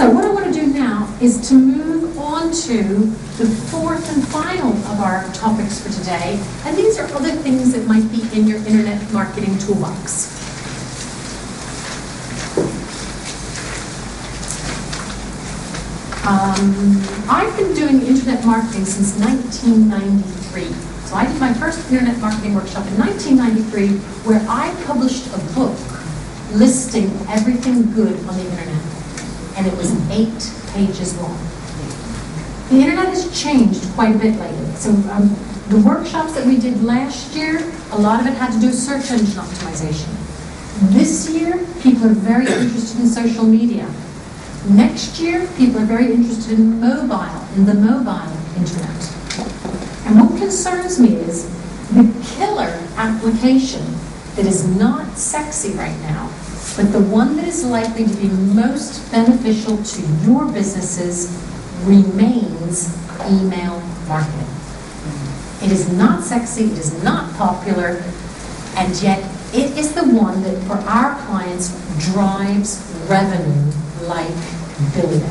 So what I want to do now is to move on to the fourth and final of our topics for today. And these are other things that might be in your internet marketing toolbox. I've been doing internet marketing since 1993. So I did my first internet marketing workshop in 1993, where I published a book listing everything good on the internet. And it was 8 pages long. The internet has changed quite a bit lately. So the workshops that we did last year, a lot of it had to do with search engine optimization. This year, people are very interested in social media. Next year, people are very interested in the mobile internet. And what concerns me is the killer application that is not sexy right now, but the one that is likely to be most beneficial to your businesses remains email marketing. It is not sexy, it is not popular, and yet it is the one that for our clients drives revenue like billion.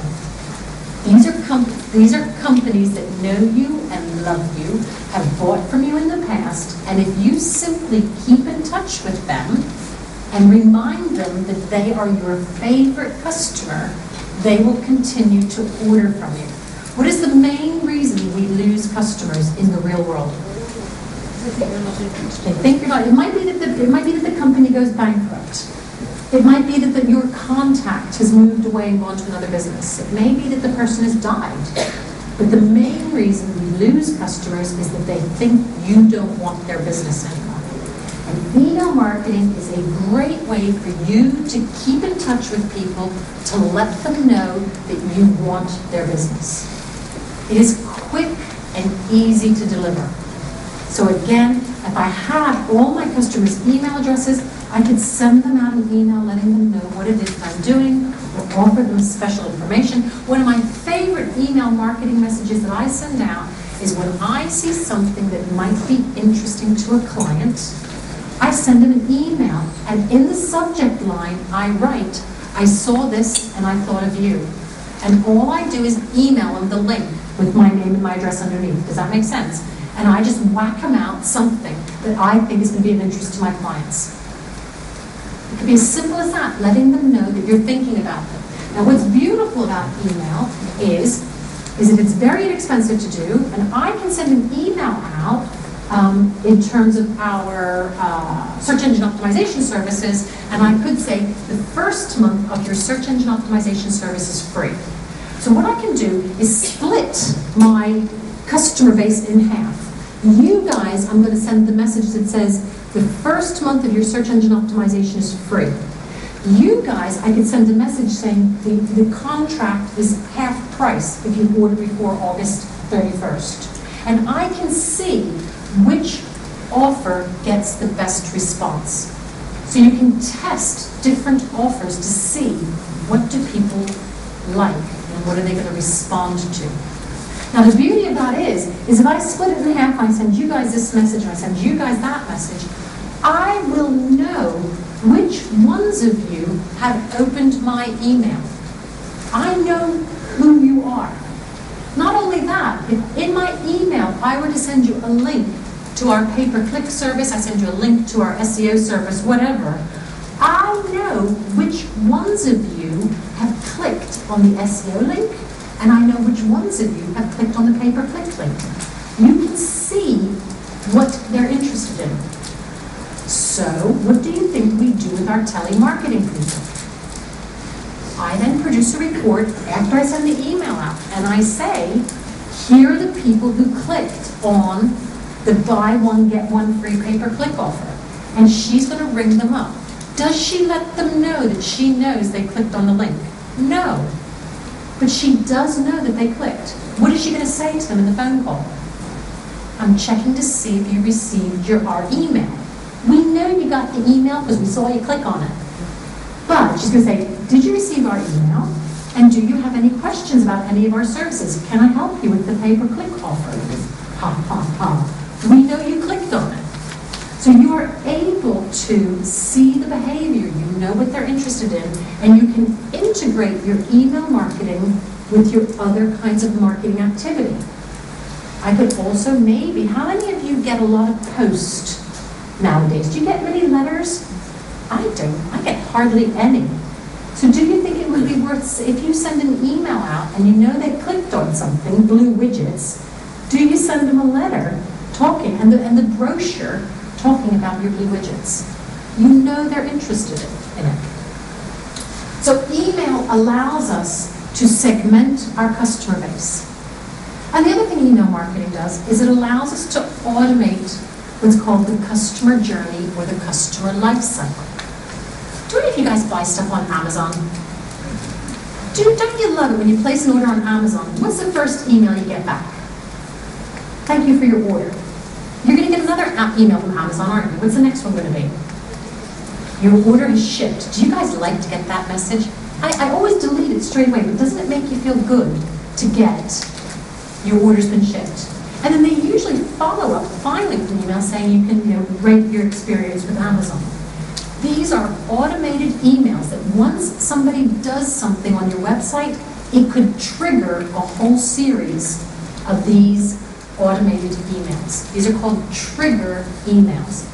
These are companies that know you and love you, have bought from you in the past, and if you simply keep in touch with them and remind them that they are your favorite customer, they will continue to order from you. What is the main reason we lose customers in the real world? They think you're not. It might be that the company goes bankrupt. It might be that your contact has moved away and gone to another business. It may be that the person has died. But the main reason we lose customers is that they think you don't want their business anymore. And email marketing is a great way for you to keep in touch with people, to let them know that you want their business. It is quick and easy to deliver. So again, if I had all my customers' email addresses, I could send them out an email letting them know what it is that I'm doing, or offer them special information. One of my favorite email marketing messages that I send out is when I see something that might be interesting to a client, I send them an email, and in the subject line, I write, I saw this and I thought of you. And all I do is email them the link with my name and my address underneath. Does that make sense? And I just whack them out something that I think is going to be of interest to my clients. It could be as simple as that, letting them know that you're thinking about them. Now what's beautiful about email is that it's very inexpensive to do, and I can send an email out in terms of our search engine optimization services, and I could say the first month of your search engine optimization service is free. So what I can do is split my customer base in half. You guys, I'm going to send the message that says the first month of your search engine optimization is free. You guys, I could send a message saying the contract is half price if you order before August 31st. And I can see which offer gets the best response. So you can test different offers to see what do people like and what are they going to respond to. Now the beauty of that is if I split it in half, I send you guys this message and I send you guys that message, I will know which ones of you have opened my email. I know who you are. Not only that, if in my email I were to send you a link to our pay-per-click service, I send you a link to our SEO service, whatever, I know which ones of you have clicked on the SEO link, and I know which ones of you have clicked on the pay-per-click link. You can see what they're interested in. So, what do you think we do with our telemarketing people? I then produce a report after I send the email out, and I say, here are the people who clicked on the buy one, get one free pay-per-click offer. And she's going to ring them up. Does she let them know that she knows they clicked on the link? No. But she does know that they clicked. What is she going to say to them in the phone call? I'm checking to see if you received our email. We know you got the email because we saw you click on it. But she's going to say, did you receive our email? And do you have any questions about any of our services? Can I help you with the pay-per-click offer? Ha, ha, ha. We know you clicked on it. So you are able to see the behavior behavior, you know what they're interested in, and you can integrate your email marketing with your other kinds of marketing activity. I could also maybe, how many of you get a lot of post nowadays? Do you get many letters? I don't. I get hardly any. So do you think it would be worth, if you send an email out and you know they clicked on something, blue widgets, do you send them a letter talking, and the brochure talking about your blue widgets? You know they're interested in it. So email allows us to segment our customer base. And the other thing email marketing does is it allows us to automate what's called the customer journey or the customer life cycle. Do any of you guys buy stuff on Amazon? Don't you love it when you place an order on Amazon? What's the first email you get back? Thank you for your order. You're going to get another email from Amazon, aren't you? What's the next one going to be? Your order is shipped. Do you guys like to get that message? I always delete it straight away, but doesn't it make you feel good to get your order's been shipped? And then they usually follow up finally with an email saying you can rate your experience with Amazon. These are automated emails that once somebody does something on your website, it could trigger a whole series of these automated emails. These are called trigger emails.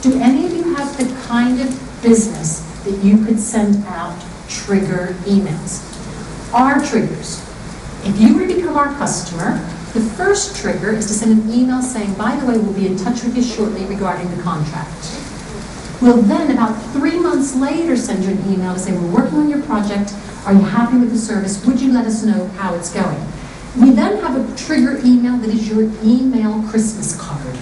Do any of you have the kind of business that you could send out trigger emails? Our triggers. If you were to become our customer, the first trigger is to send an email saying, by the way, we'll be in touch with you shortly regarding the contract. We'll then, about 3 months later, send you an email to say, we're working on your project. Are you happy with the service? Would you let us know how it's going? We then have a trigger email that is your email Christmas card.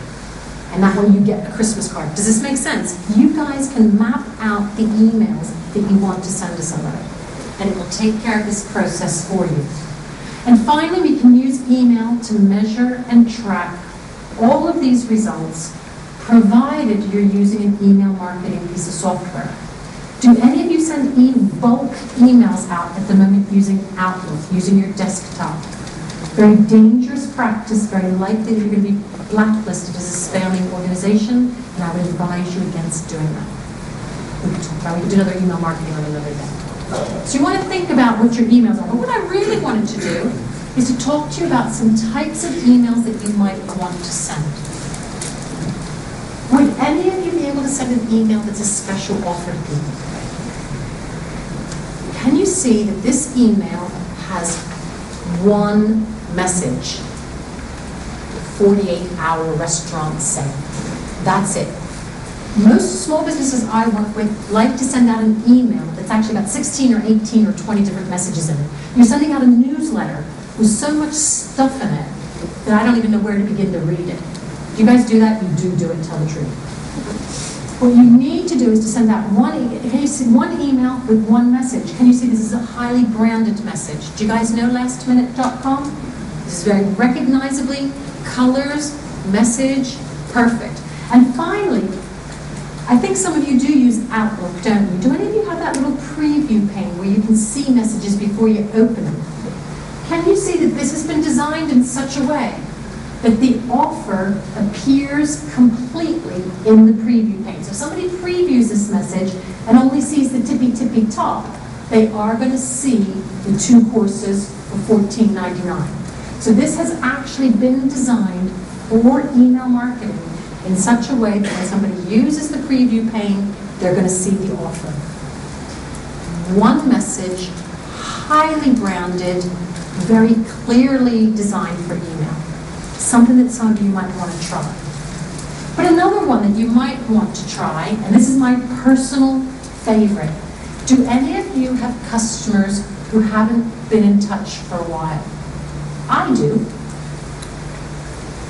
And that way you get a Christmas card. Does this make sense? You guys can map out the emails that you want to send to somebody. And it will take care of this process for you. And finally, we can use email to measure and track all of these results, provided you're using an email marketing piece of software. Do any of you send bulk emails out at the moment using Outlook, using your desktop? Very dangerous practice, very likely you're going to be blacklisted as a spamming organization, and I would advise you against doing that. We can talk about it. We can do another email marketing on another day. So you want to think about what your emails are. But what I really wanted to do is to talk to you about some types of emails that you might want to send. Would any of you be able to send an email that's a special offer to people? Can you see that this email has one message? 48-hour restaurant sale. That's it. Most small businesses I work with like to send out an email that's actually got 16 or 18 or 20 different messages in it. You're sending out a newsletter with so much stuff in it that I don't even know where to begin to read it. Do you guys do that? You do it, tell the truth. What you need to do is to send out one email with one message. Can you see this is a highly branded message? Do you guys know lastminute.com? This is very recognizably, colors, message, perfect. And finally, I think some of you do use Outlook, don't you? Do any of you have that little preview pane where you can see messages before you open them? Can you see that this has been designed in such a way that the offer appears completely in the preview pane? So if somebody previews this message and only sees the tippy top, they are going to see the 2 courses for $14.99. So this has actually been designed for email marketing in such a way that when somebody uses the preview pane, they're going to see the offer. One message, highly branded, very clearly designed for email. Something that some of you might want to try. But another one that you might want to try, and this is my personal favorite, do any of you have customers who haven't been in touch for a while? I do.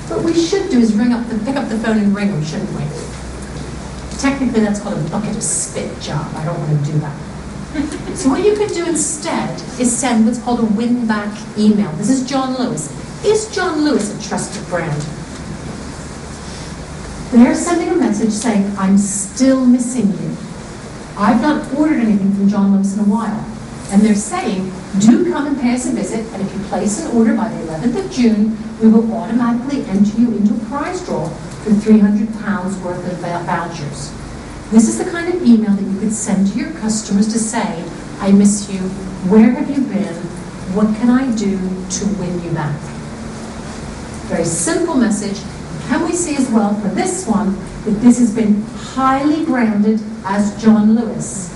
What we should do is pick up the phone and ring them, shouldn't we? Technically, that's called a bucket of spit job. I don't want to do that. So what you could do instead is send what's called a win-back email. This is John Lewis. Is John Lewis a trusted brand? They're sending a message saying, I'm still missing you. I've not ordered anything from John Lewis in a while. And they're saying, do come and pay us a visit, and if you place an order by the 11th of June, we will automatically enter you into a prize draw for £300 worth of vouchers. This is the kind of email that you could send to your customers to say, I miss you, where have you been, what can I do to win you back? Very simple message. Can we see as well for this one that this has been highly branded as John Lewis?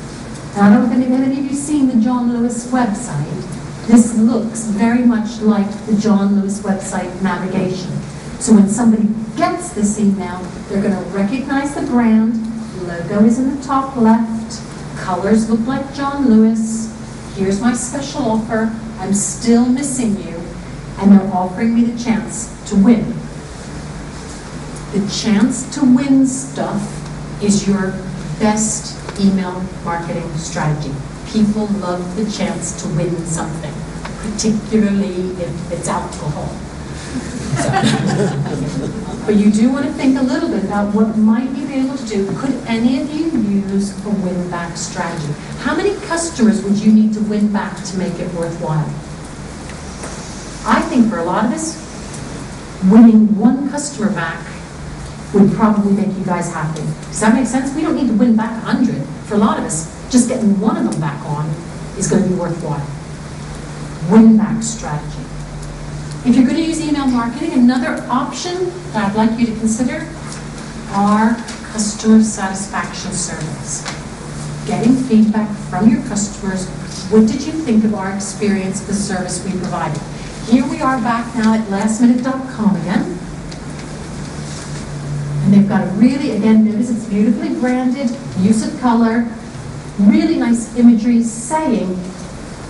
And I don't know if any of you have seen the John Lewis website. This looks very much like the John Lewis website navigation. So when somebody gets this email, they're going to recognize the brand, logo is in the top left, colors look like John Lewis, here's my special offer, I'm still missing you, and they're offering me the chance to win. The chance to win stuff is your best email marketing strategy. People love the chance to win something, particularly if it's alcohol. But you do want to think a little bit about what might you be able to do. Could any of you use a win-back strategy? How many customers would you need to win back to make it worthwhile? I think for a lot of us, winning one customer back would probably make you guys happy. Does that make sense? We don't need to win back 100. For a lot of us, just getting one of them back on is going to be worthwhile. Win-back strategy. If you're going to use email marketing, another option that I'd like you to consider are customer satisfaction surveys. Getting feedback from your customers. What did you think of our experience, the service we provided? Here we are back now at lastminute.com again. And they've got a really, again, notice it's beautifully branded, use of color, really nice imagery saying,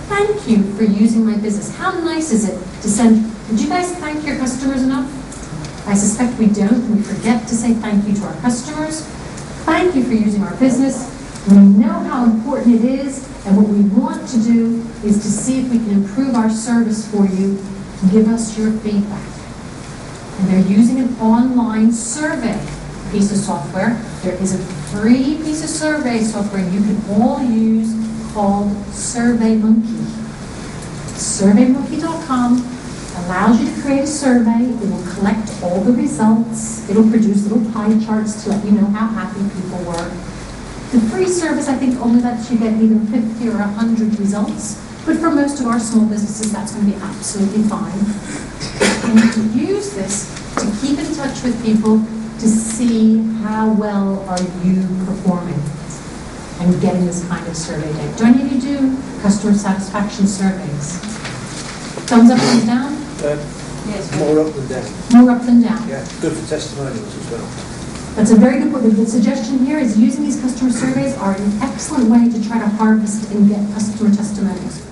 thank you for using my business. How nice is it to send, did you guys thank your customers enough? I suspect we don't. We forget to say thank you to our customers. Thank you for using our business. We know how important it is, and what we want to do is to see if we can improve our service for you. Give us your feedback. And they're using an online survey piece of software. There is a free piece of survey software you can all use called SurveyMonkey. SurveyMonkey.com allows you to create a survey. It will collect all the results. It'll produce little pie charts to let you know how happy people were. The free service, I think, only lets you get either 50 or 100 results. But for most of our small businesses, that's going to be absolutely fine. And you can use this to keep in touch with people to see how well are you performing and getting this kind of survey data. Do any of you do customer satisfaction surveys? Thumbs up, thumbs down? Yes. More up than down. More up than down. Yeah, good for testimonials as well. That's a very good point. The suggestion here is using these customer surveys are an excellent way to try to harvest and get customer testimonials.